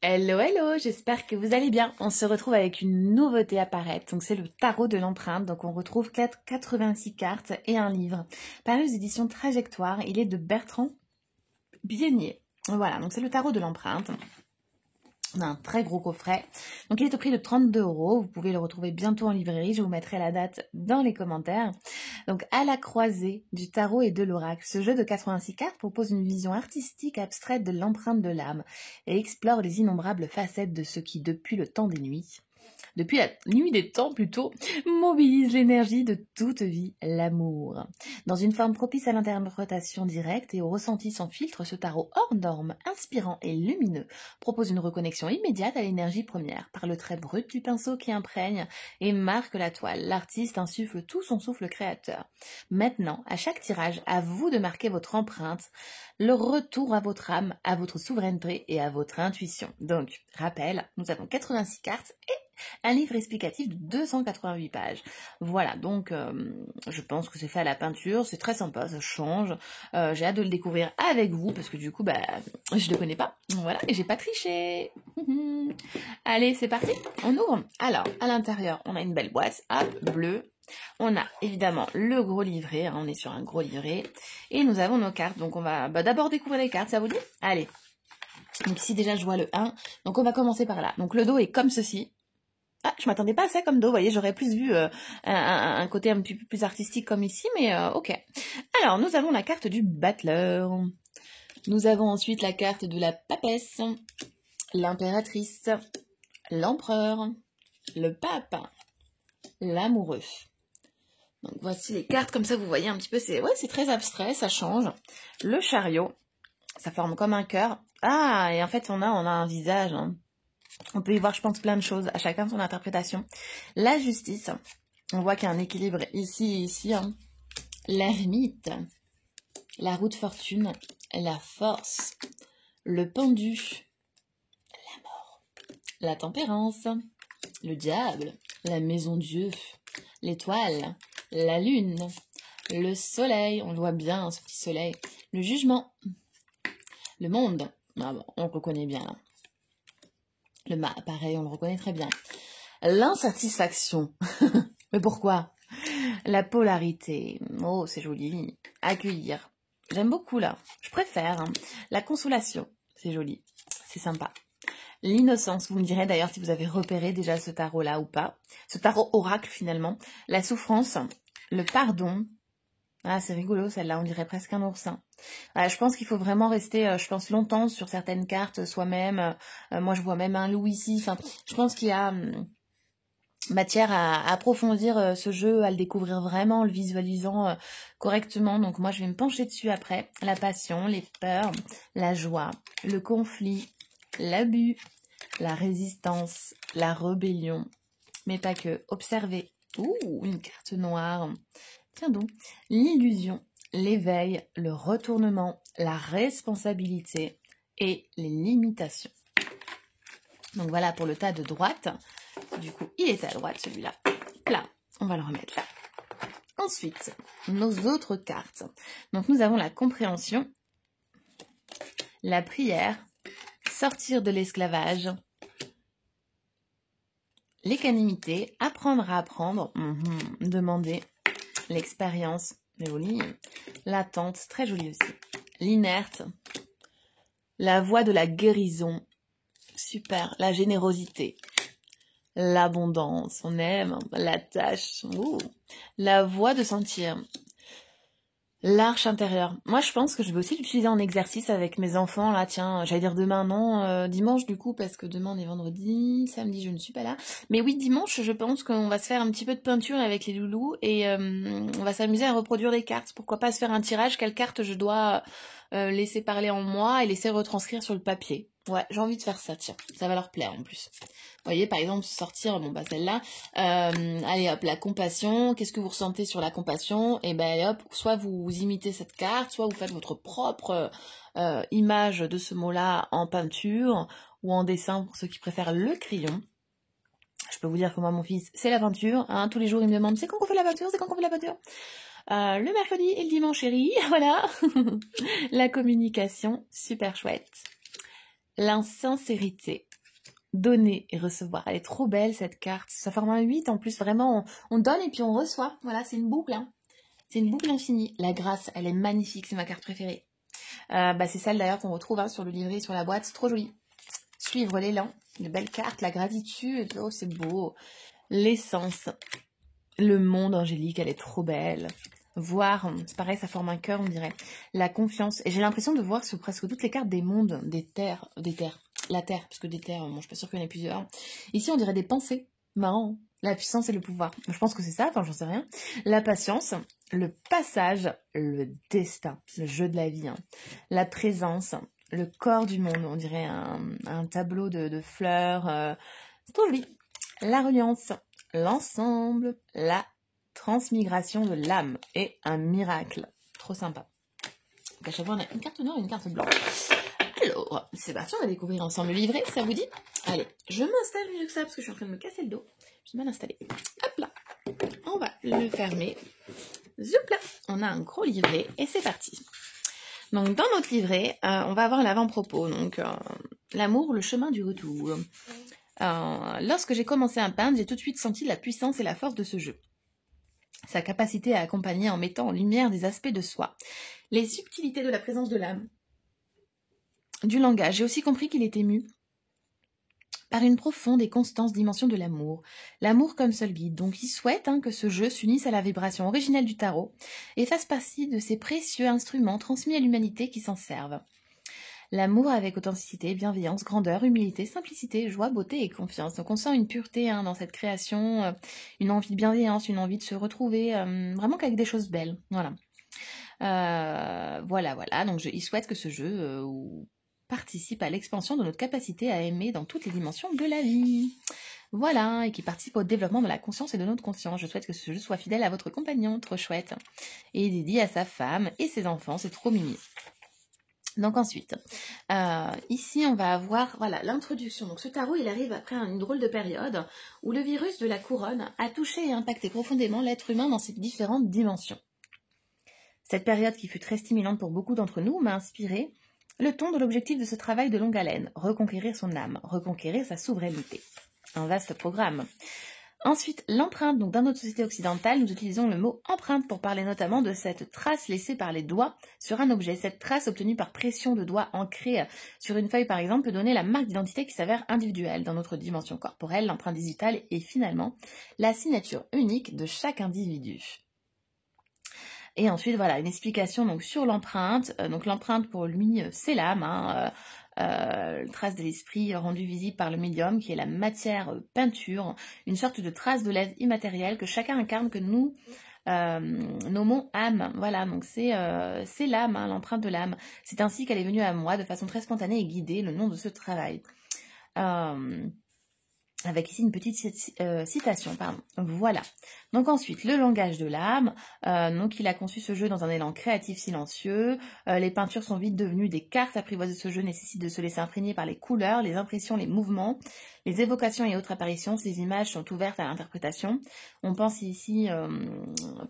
Hello, hello, j'espère que vous allez bien. On se retrouve avec une nouveauté apparaître. Donc c'est le tarot de l'empreinte. Donc on retrouve 86 cartes et un livre. Paru aux éditions Trajectoire, il est de Bertrand Bienier. Voilà, donc c'est le tarot de l'empreinte. On a un très gros coffret. Donc il est au prix de 32 €. Vous pouvez le retrouver bientôt en librairie. Je vous mettrai la date dans les commentaires. Donc à la croisée du tarot et de l'oracle, ce jeu de 86 cartes propose une vision artistique abstraite de l'empreinte de l'âme et explore les innombrables facettes de ce qui, depuis le temps des nuits, depuis la nuit des temps plutôt, mobilise l'énergie de toute vie, l'amour. Dans une forme propice à l'interprétation directe et au ressenti sans filtre, ce tarot hors norme, inspirant et lumineux, propose une reconnexion immédiate à l'énergie première, par le trait brut du pinceau qui imprègne et marque la toile. L'artiste insuffle tout son souffle créateur. Maintenant, à chaque tirage, à vous de marquer votre empreinte, le retour à votre âme, à votre souveraineté et à votre intuition. Donc, rappel, nous avons 86 cartes et un livre explicatif de 288 pages. Voilà, donc je pense que c'est fait à la peinture, c'est très sympa, ça change. J'ai hâte de le découvrir avec vous parce que du coup, je le connais pas. Voilà, et j'ai pas triché. Allez, c'est parti, on ouvre. Alors, à l'intérieur, on a une belle boîte, hop, bleue. On a évidemment le gros livret, hein, on est sur un gros livret. Et nous avons nos cartes, donc on va d'abord découvrir les cartes, ça vous dit? Allez. Donc ici déjà je vois le 1, donc on va commencer par là. Donc le dos est comme ceci. Ah, je m'attendais pas à ça comme dos, vous voyez, j'aurais plus vu un côté un petit peu plus artistique comme ici, mais ok. Alors, nous avons la carte du battleur. Nous avons ensuite la carte de la papesse, l'impératrice, l'empereur, le pape, l'amoureux. Donc voici les cartes, comme ça vous voyez un petit peu, c'est très abstrait, ça change. Le chariot, ça forme comme un cœur. Ah, et en fait on a un visage, hein. On peut y voir, je pense, plein de choses, à chacun son interprétation. La justice, on voit qu'il y a un équilibre ici et ici. Hein. L'ermite, la roue de fortune, la force, le pendu, la mort, la tempérance, le diable, la maison Dieu, l'étoile, la lune, le soleil, on le voit bien, hein, ce petit soleil, le jugement, le monde, ah bon, on le reconnaît bien là. Le mât, pareil, on le reconnaît très bien. L'insatisfaction. Mais pourquoi? La polarité. Oh, c'est joli. Accueillir. J'aime beaucoup, là. Je préfère. Hein. La consolation. C'est joli. C'est sympa. L'innocence. Vous me direz d'ailleurs si vous avez repéré déjà ce tarot-là ou pas. Ce tarot oracle, finalement. La souffrance. Le pardon. Ah, c'est rigolo, celle-là, on dirait presque un oursin. Je pense qu'il faut vraiment rester, longtemps sur certaines cartes, soi-même. Moi, je vois même un loup ici. Enfin, je pense qu'il y a matière à approfondir ce jeu, à le découvrir vraiment, en le visualisant correctement. Donc, moi, je vais me pencher dessus après. La passion, les peurs, la joie, le conflit, l'abus, la résistance, la rébellion. Mais pas que. Observer. Ouh, une carte noire. Tiens donc, l'illusion, l'éveil, le retournement, la responsabilité et les limitations. Donc voilà pour le tas de droite. Du coup, il est à droite celui-là. Là, on va le remettre là. Ensuite, nos autres cartes. Donc nous avons la compréhension, la prière, sortir de l'esclavage, l'équanimité, apprendre à apprendre, demander, l'expérience, c'est joli, l'attente, très joli aussi, l'inerte, la voie de la guérison, super, la générosité, l'abondance, on aime, la tâche, la voie de sentir, l'arche intérieure. Moi, je pense que je vais aussi l'utiliser en exercice avec mes enfants. Là, tiens, j'allais dire demain, non, dimanche du coup, parce que demain on est vendredi, samedi je ne suis pas là. Mais oui, dimanche, je pense qu'on va se faire un petit peu de peinture avec les loulous et on va s'amuser à reproduire des cartes. Pourquoi pas se faire un tirage, quelle carte je dois laisser parler en moi et laisser retranscrire sur le papier. Ouais, j'ai envie de faire ça, tiens, ça va leur plaire en plus. Vous voyez, par exemple, sortir, celle-là, allez hop, la compassion, qu'est-ce que vous ressentez sur la compassion? Et ben hop, soit vous imitez cette carte, soit vous faites votre propre image de ce mot-là en peinture ou en dessin pour ceux qui préfèrent le crayon. Je peux vous dire que moi, mon fils, c'est la peinture, hein, tous les jours il me demande, c'est quand qu'on fait la peinture, c'est quand qu'on fait la peinture? Le mercredi et le dimanche, chérie, voilà. La communication, super chouette. L'insincérité. Donner et recevoir. Elle est trop belle cette carte. Ça forme un 8 en plus. Vraiment, on donne et puis on reçoit. Voilà, c'est une boucle. Hein. C'est une boucle infinie. La grâce, elle est magnifique. C'est ma carte préférée. C'est celle d'ailleurs qu'on retrouve sur le livret, sur la boîte. C'est trop joli. Suivre l'élan. Une belle carte. La gratitude. Oh, c'est beau. L'essence. Le monde angélique, elle est trop belle. Voir, c'est pareil, ça forme un cœur, on dirait. La confiance. Et j'ai l'impression de voir sur presque toutes les cartes des mondes, des terres. La terre, parce que des terres, bon, je suis pas sûre qu'il y en ait plusieurs. Ici, on dirait des pensées. Marrant. La puissance et le pouvoir. Je pense que c'est ça, enfin, j'en sais rien. La patience, le passage, le destin, le jeu de la vie. Hein. La présence, le corps du monde, on dirait un tableau de fleurs. C'est trop joli. La reliance, l'ensemble, la transmigration de l'âme et un miracle. Trop sympa. Donc à chaque fois, on a une carte noire et une carte blanche. Alors, c'est parti, on va découvrir ensemble le livret, ça vous dit? Allez, je m'installe mieux que ça parce que je suis en train de me casser le dos. Je vais mal installer. Hop là, on va le fermer. Zoup là, on a un gros livret et c'est parti. Donc dans notre livret, on va avoir l'avant-propos. Donc l'amour, le chemin du retour. Lorsque j'ai commencé à peindre, j'ai tout de suite senti la puissance et la force de ce jeu. Sa capacité à accompagner en mettant en lumière des aspects de soi. Les subtilités de la présence de l'âme. Du langage. J'ai aussi compris qu'il était mu par une profonde et constante dimension de l'amour. L'amour comme seul guide. Donc il souhaite que ce jeu s'unisse à la vibration originelle du tarot et fasse partie de ces précieux instruments transmis à l'humanité qui s'en servent. L'amour avec authenticité, bienveillance, grandeur, humilité, simplicité, joie, beauté et confiance. Donc on sent une pureté dans cette création, une envie de bienveillance, une envie de se retrouver, vraiment qu'avec des choses belles. Voilà. Voilà. Donc il souhaite que ce jeu participe à l'expansion de notre capacité à aimer dans toutes les dimensions de la vie. Voilà, et qui participe au développement de la conscience et de notre conscience. Je souhaite que ce jeu soit fidèle à votre compagnon, trop chouette. Et dédié à sa femme et ses enfants, c'est trop mignon. Donc ensuite, ici on va avoir l'introduction. Donc ce tarot il arrive après une drôle de période où le virus de la couronne a touché et impacté profondément l'être humain dans ses différentes dimensions. Cette période qui fut très stimulante pour beaucoup d'entre nous m'a inspiré le ton de l'objectif de ce travail de longue haleine, reconquérir son âme, reconquérir sa souveraineté. Un vaste programme. Ensuite, l'empreinte. Donc, dans notre société occidentale, nous utilisons le mot empreinte pour parler notamment de cette trace laissée par les doigts sur un objet. Cette trace obtenue par pression de doigts ancrée sur une feuille, par exemple, peut donner la marque d'identité qui s'avère individuelle. Dans notre dimension corporelle, l'empreinte digitale est finalement la signature unique de chaque individu. Et ensuite, une explication donc sur l'empreinte. Donc, l'empreinte, pour lui, c'est l'âme, trace de l'esprit rendue visible par le médium, qui est la matière peinture, une sorte de trace de l'être immatériel que chacun incarne, que nous nommons âme. Voilà, donc c'est l'âme, l'empreinte de l'âme. C'est ainsi qu'elle est venue à moi de façon très spontanée et guidée, le nom de ce travail. Avec ici une petite citation, pardon. Voilà. Donc ensuite, le langage de l'âme. Donc il a conçu ce jeu dans un élan créatif silencieux. Les peintures sont vite devenues des cartes apprivoisées de ce jeu, nécessitent de se laisser imprégner par les couleurs, les impressions, les mouvements, les évocations et autres apparitions. Ces images sont ouvertes à l'interprétation. On pense ici,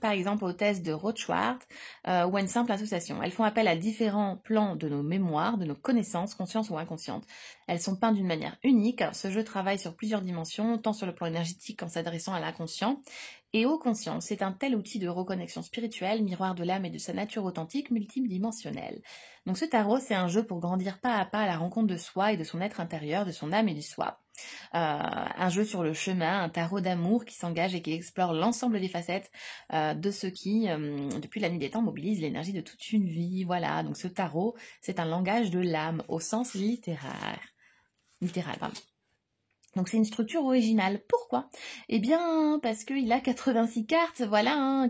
par exemple, aux thèses de Rothschard ou à une simple association. Elles font appel à différents plans de nos mémoires, de nos connaissances, conscientes ou inconscientes. Elles sont peintes d'une manière unique. Ce jeu travaille sur plusieurs dimensions, tant sur le plan énergétique en s'adressant à l'inconscient et au conscient. C'est un tel outil de reconnexion spirituelle, miroir de l'âme et de sa nature authentique multidimensionnelle. Donc ce tarot, c'est un jeu pour grandir pas à pas à la rencontre de soi et de son être intérieur, de son âme et du soi. Un jeu sur le chemin, un tarot d'amour qui s'engage et qui explore l'ensemble des facettes de ce qui, depuis la nuit des temps, mobilise l'énergie de toute une vie. Voilà, donc ce tarot, c'est un langage de l'âme au sens littéral. Pardon. Donc c'est une structure originale. Pourquoi? Eh bien parce qu'il a 86 cartes,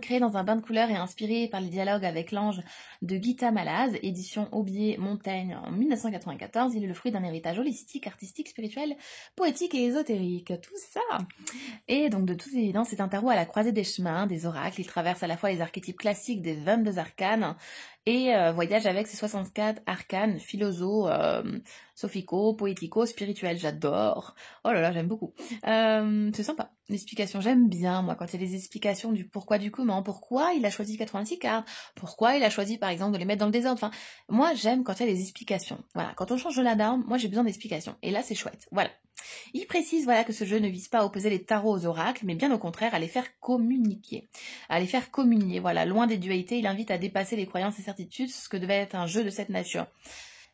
créées dans un bain de couleurs et inspirées par les dialogues avec l'ange de Gita Malaz, édition Aubier Montaigne en 1994. Il est le fruit d'un héritage holistique, artistique, spirituel, poétique et ésotérique. Tout ça. Et donc de toute évidence, c'est un tarot à la croisée des chemins, des oracles. Il traverse à la fois les archétypes classiques des 22 arcanes et voyage avec ses 64 arcanes philosophico, poético, spirituels. J'adore. Oh là là, j'aime beaucoup. C'est sympa. l'explication, j'aime bien, moi, quand il y a des explications du pourquoi, du comment, pourquoi il a choisi 86 cartes, pourquoi il a choisi, par exemple, de les mettre dans le désordre. Enfin, moi, j'aime quand il y a des explications. Voilà, quand on change de la dame, moi, j'ai besoin d'explications. Et là, c'est chouette. Voilà. Il précise voilà, que ce jeu ne vise pas à opposer les tarots aux oracles, mais bien au contraire à les faire communiquer, à les faire communier. Voilà, loin des dualités, il invite à dépasser les croyances et certitudes, ce que devait être un jeu de cette nature.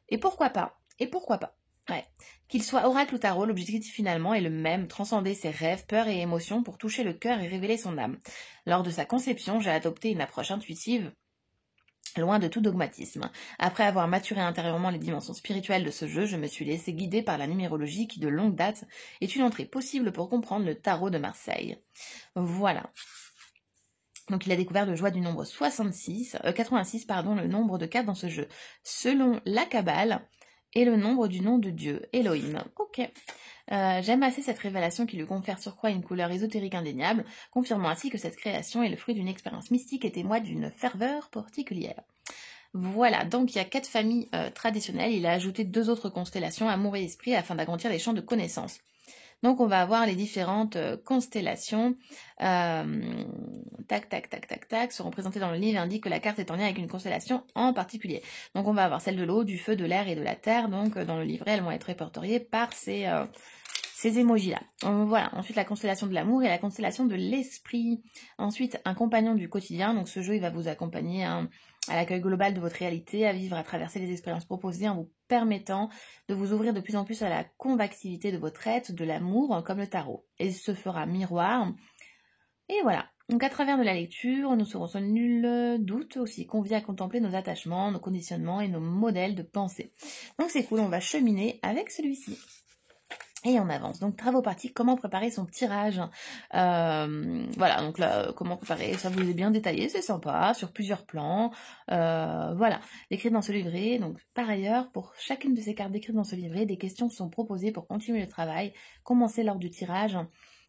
Et pourquoi pas? Et pourquoi pas? Ouais. Qu'il soit oracle ou tarot, l'objectif finalement est le même, transcender ses rêves, peurs et émotions pour toucher le cœur et révéler son âme. Lors de sa conception, j'ai adopté une approche intuitive, loin de tout dogmatisme. Après avoir maturé intérieurement les dimensions spirituelles de ce jeu, je me suis laissé guider par la numérologie qui, de longue date, est une entrée possible pour comprendre le tarot de Marseille. Voilà. Donc il a découvert le joie du nombre 86, le nombre de cartes dans ce jeu, selon la Kabbale, et le nombre du nom de Dieu, Elohim. Ok. J'aime assez cette révélation qui lui confère sur quoi une couleur ésotérique indéniable, confirmant ainsi que cette création est le fruit d'une expérience mystique et témoigne d'une ferveur particulière. Voilà, donc il y a 4 familles traditionnelles, il a ajouté 2 autres constellations, amour et esprit, afin d'agrandir les champs de connaissances. Donc on va avoir les différentes constellations, seront présentées dans le livre et indiquent que la carte est en lien avec une constellation en particulier. Donc on va avoir celle de l'eau, du feu, de l'air et de la terre, donc dans le livret elles vont être répertoriées par ces émojis-là. Voilà, ensuite la constellation de l'amour et la constellation de l'esprit. Ensuite, un compagnon du quotidien, donc ce jeu il va vous accompagner à l'accueil global de votre réalité, à vivre, à traverser les expériences proposées en vous permettant de vous ouvrir de plus en plus à la convexité de votre être, de l'amour, comme le tarot. Et ce fera miroir. Et voilà. Donc à travers de la lecture, nous serons sans nul doute aussi conviés à contempler nos attachements, nos conditionnements et nos modèles de pensée. Donc c'est cool, on va cheminer avec celui-ci. Et on avance. Donc, travaux pratiques, comment préparer son tirage. Voilà, donc là, comment préparer, ça vous est bien détaillé, c'est sympa, sur plusieurs plans. Voilà, décrites dans ce livret. Donc, par ailleurs, pour chacune de ces cartes décrites dans ce livret, des questions sont proposées pour continuer le travail, commencer lors du tirage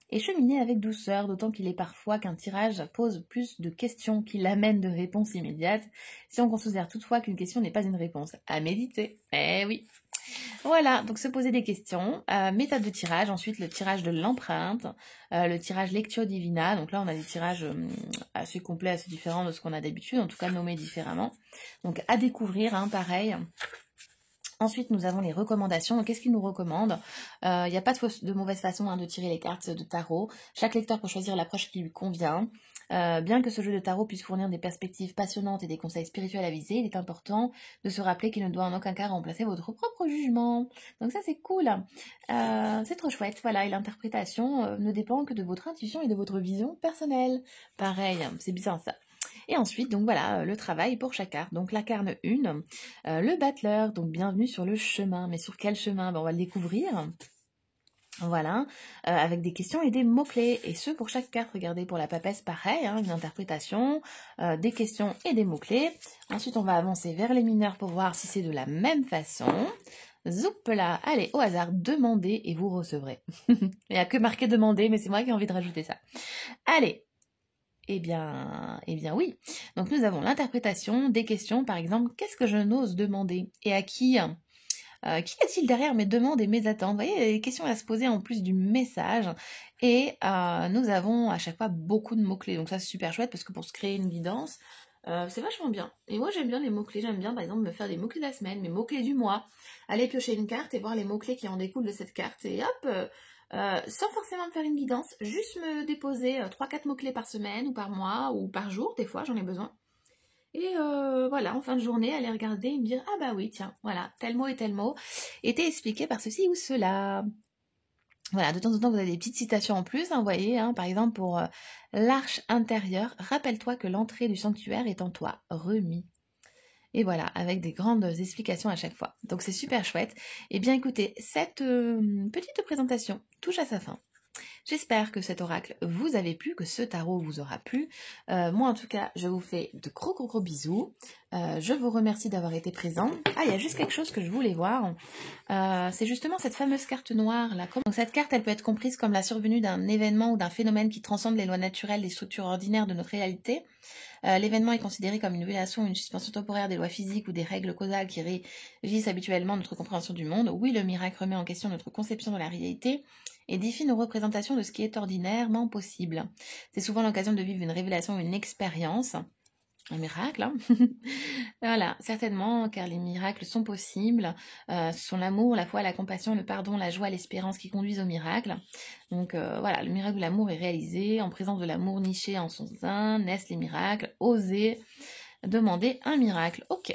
et cheminer avec douceur, d'autant qu'il est parfois qu'un tirage pose plus de questions qu'il amène de réponses immédiates, si on considère toutefois qu'une question n'est pas une réponse. À méditer. Eh oui. Voilà, donc se poser des questions, méthode de tirage, ensuite le tirage de l'empreinte, le tirage Lectio Divina, donc là on a des tirages assez complets, assez différents de ce qu'on a d'habitude, en tout cas nommés différemment, donc à découvrir, hein, pareil. Ensuite, nous avons les recommandations. Qu'est-ce qu'il nous recommande? Il n'y a pas de mauvaise façon de tirer les cartes de tarot. Chaque lecteur peut choisir l'approche qui lui convient. Bien que ce jeu de tarot puisse fournir des perspectives passionnantes et des conseils spirituels avisés, il est important de se rappeler qu'il ne doit en aucun cas remplacer votre propre jugement. Donc ça, c'est cool. C'est trop chouette. Voilà, et l'interprétation ne dépend que de votre intuition et de votre vision personnelle. Pareil, c'est bizarre ça. Et ensuite, donc voilà, le travail pour chaque carte. Donc la carte 1, le battleur, donc bienvenue sur le chemin. Mais sur quel chemin? On va le découvrir. Voilà, avec des questions et des mots-clés. Et ce, pour chaque carte. Regardez, pour la papesse, pareil, hein, une interprétation, des questions et des mots-clés. Ensuite, on va avancer vers les mineurs pour voir si c'est de la même façon. Zoup là, allez, au hasard, demandez et vous recevrez. Il n'y a que marqué demander, mais c'est moi qui ai envie de rajouter ça. Allez. Eh bien oui. Donc nous avons l'interprétation des questions, par exemple, qu'est-ce que je n'ose demander? Et à qui? Qui est-il derrière mes demandes et mes attentes? Vous voyez, il y a des questions à se poser en plus du message. Et nous avons à chaque fois beaucoup de mots-clés. Donc ça, c'est super chouette parce que pour se créer une guidance, c'est vachement bien. Et moi, j'aime bien les mots-clés. J'aime bien, par exemple, me faire des mots-clés de la semaine, mes mots-clés du mois. Aller piocher une carte et voir les mots-clés qui en découlent de cette carte. Et hop, sans forcément me faire une guidance, juste me déposer 3-4 mots-clés par semaine ou par mois ou par jour, des fois j'en ai besoin. Et voilà, en fin de journée, aller regarder et me dire, ah bah oui, tiens, voilà, tel mot était expliqué par ceci ou cela. Voilà, de temps en temps, vous avez des petites citations en plus, hein, vous voyez, hein, par exemple pour l'arche intérieure, rappelle-toi que l'entrée du sanctuaire est en toi, remis. Et voilà, avec des grandes explications à chaque fois. Donc c'est super chouette. Et bien écoutez, cette petite présentation touche à sa fin. J'espère que cet oracle vous avait plu, que ce tarot vous aura plu. Moi en tout cas, je vous fais de gros bisous. Je vous remercie d'avoir été présent. Ah, il y a juste quelque chose que je voulais voir. C'est justement cette fameuse carte noire là. Donc cette carte, elle peut être comprise comme la survenue d'un événement ou d'un phénomène qui transcende les lois naturelles des structures ordinaires de notre réalité. L'événement est considéré comme une violation ou une suspension temporaire des lois physiques ou des règles causales qui régissent habituellement notre compréhension du monde. Oui, le miracle remet en question notre conception de la réalité et défie nos représentations de ce qui est ordinairement possible. C'est souvent l'occasion de vivre une révélation ou une expérience. Un miracle, hein. Voilà, certainement, car les miracles sont possibles. Ce sont l'amour, la foi, la compassion, le pardon, la joie, l'espérance qui conduisent au miracle. Donc voilà, le miracle de l'amour est réalisé. En présence de l'amour niché en son sein, naissent les miracles. Osez demander un miracle. Ok,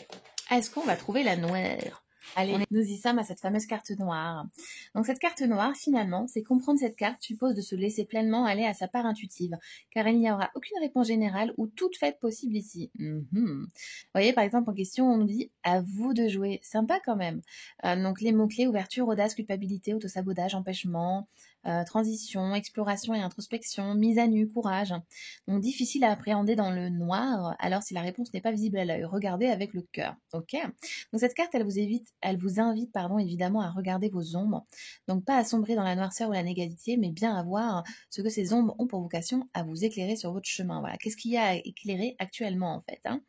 est-ce qu'on va trouver la noire? Allez, nous y sommes à cette fameuse carte noire. Donc cette carte noire, finalement, c'est comprendre cette carte suppose de se laisser pleinement aller à sa part intuitive, car il n'y aura aucune réponse générale ou toute faite possible ici. Vous voyez, par exemple, en question, on nous dit « à vous de jouer ». Sympa quand même. Donc les mots-clés, ouverture, audace, culpabilité, autosabotage, empêchement, transition, exploration et introspection, mise à nu, courage. Donc difficile à appréhender dans le noir, alors si la réponse n'est pas visible à l'œil, regardez avec le cœur. Ok. Donc cette carte, elle vous invite, évidemment à regarder vos ombres. Donc pas à sombrer dans la noirceur ou la négativité, mais bien à voir ce que ces ombres ont pour vocation à vous éclairer sur votre chemin. Voilà, qu'est-ce qu'il y a à éclairer actuellement en fait, hein.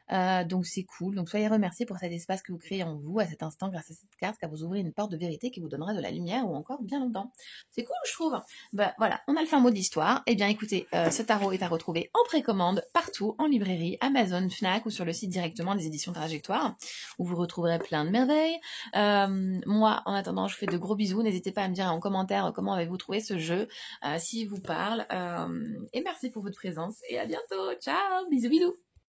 Donc c'est cool, donc soyez remerciés pour cet espace que vous créez en vous à cet instant grâce à cette carte, car vous ouvrez une porte de vérité qui vous donnera de la lumière ou encore bien longtemps. C'est cool, je trouve. Bah voilà, on a le fin mot de l'histoire. Eh bien écoutez, ce tarot est à retrouver en précommande partout, en librairie, Amazon, Fnac ou sur le site directement des éditions Trajectoire, où vous retrouverez plein de merveilles. Moi, en attendant, je vous fais de gros bisous. N'hésitez pas à me dire en commentaire comment avez-vous trouvé ce jeu, s'il vous parle. Et merci pour votre présence et à bientôt. Ciao, bisous bisous.